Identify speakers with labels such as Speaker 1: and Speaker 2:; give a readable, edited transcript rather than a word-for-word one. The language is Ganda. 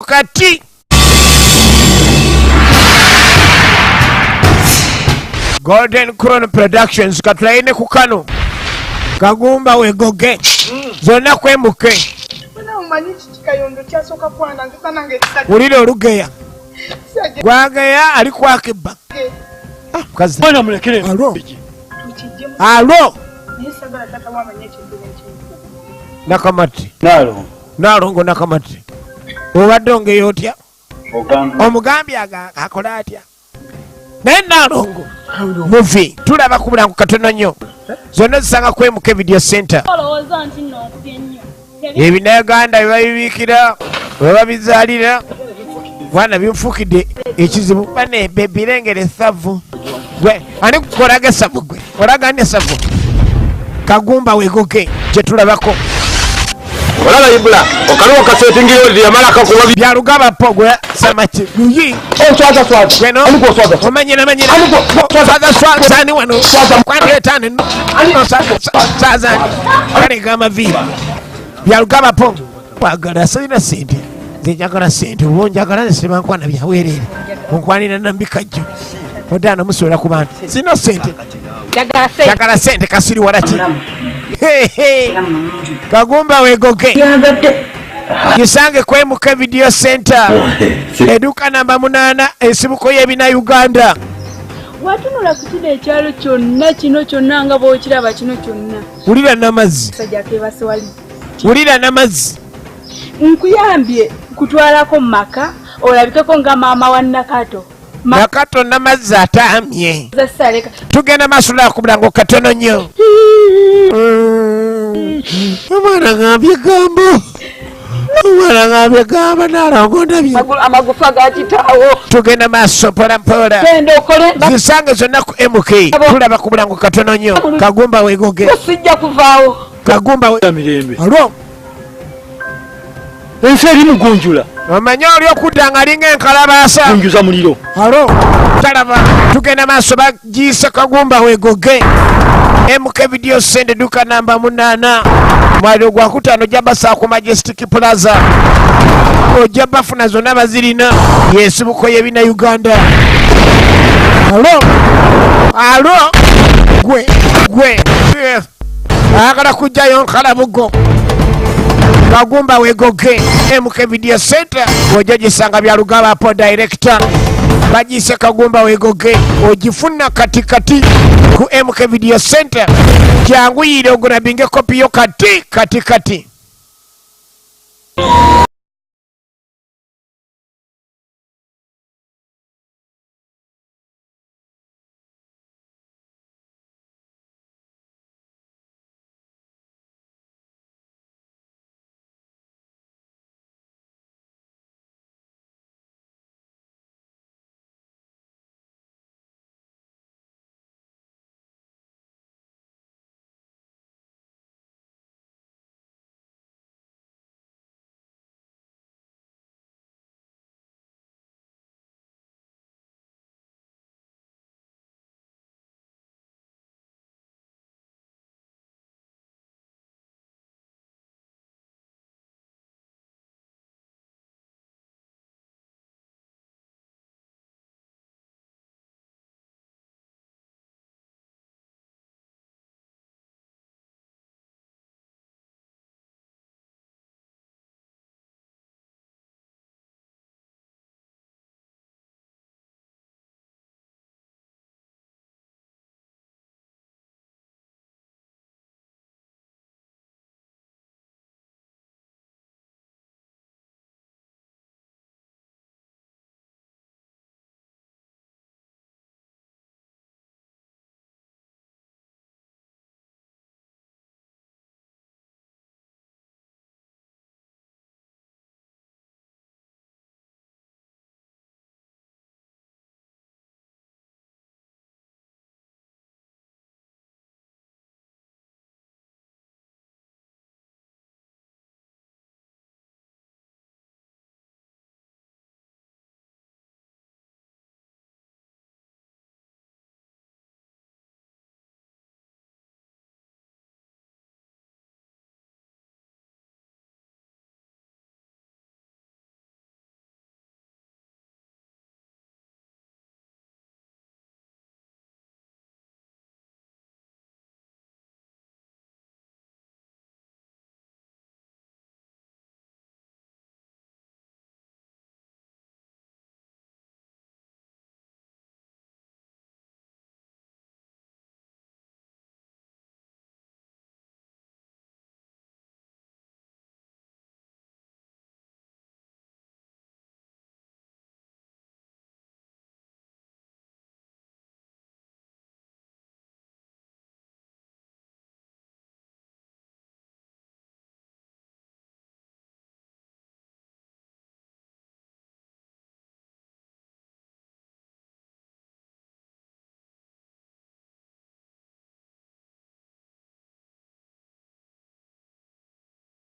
Speaker 1: kati Golden Crown Productions katulaine ku kano Kagumba Wegogge zonna kwemuke ulile olugeya gwageya ali kwakibba
Speaker 2: Bwana mulekere.
Speaker 1: Alo Nakamati Nalongo Nakamati obadde ongeyo otya omugambi akola atya naye Nalongo muvi tulaba kubulangu katono nnyo zonna zisanga kwemuka video center ebinaganda byebabibiikira webabizaalira bwana bimfukidde ekizibu bane bebirengera esavu gwe ani kukoraga esavu gwe oragane esavu Kagumba Wegogge gye tulabako
Speaker 2: Olaba ibula okaluwa kasetingiro lyamala kakuba
Speaker 1: byalugaba pogwe samaki yuyi
Speaker 2: swaza
Speaker 1: geno
Speaker 2: aliko swaza
Speaker 1: omanyira swaza sani wano kwande tane no swaza kale gama vi byalugaba po kwagala sina sente zinjagala sente ubonjagala nesema kwana byawerere onkwanira nambikajjo odana musola ku bantu sina sente jagala sente kasiri warati Kagumba Wegogge gisange kwemuka video center eduka namba 8 esibuko y'ebina Uganda
Speaker 3: watunula kutida ekyalo kyonna kino kyonna nga bw'okiraba kino kyonna
Speaker 1: ulira n'amazzi ulira n'amazzi
Speaker 3: nkuyambye kutwalako mu maka olabikeko nga maama wa Nakato
Speaker 1: Nakato n'amazzi atamye tugenda masula kubulango katono nnyo omwana ngambye gamba Nalongo ndabye
Speaker 3: amagufa ga kitaawo
Speaker 1: tugenda maaso mpolampola zisange zonna ku MK tulaba kubulango katono nnyo Kagumba Wegogge
Speaker 3: sijja kuvaawo
Speaker 1: Kagumba alo
Speaker 2: ensi eri mugunjula
Speaker 1: omanye oli okudda nga linga enkalabaasa
Speaker 2: gunjuza muliro
Speaker 1: alo talaba tugenda maaso bagiise Kagumba Wegogge MK video send duka namba 8 mwali gwakutano jabasa ku Majestic Plaza ojaba funa zonna bazirina yesibuko y'ebina Uganda alo gwe agala kujjayo nkalabugo Kagumba Wegogge MK video center ojagisanga byalugaba po director bajise Kagumba Wegogge ogifuna katikati ku MK video center kyangu yire oguna binge kopi yo katikati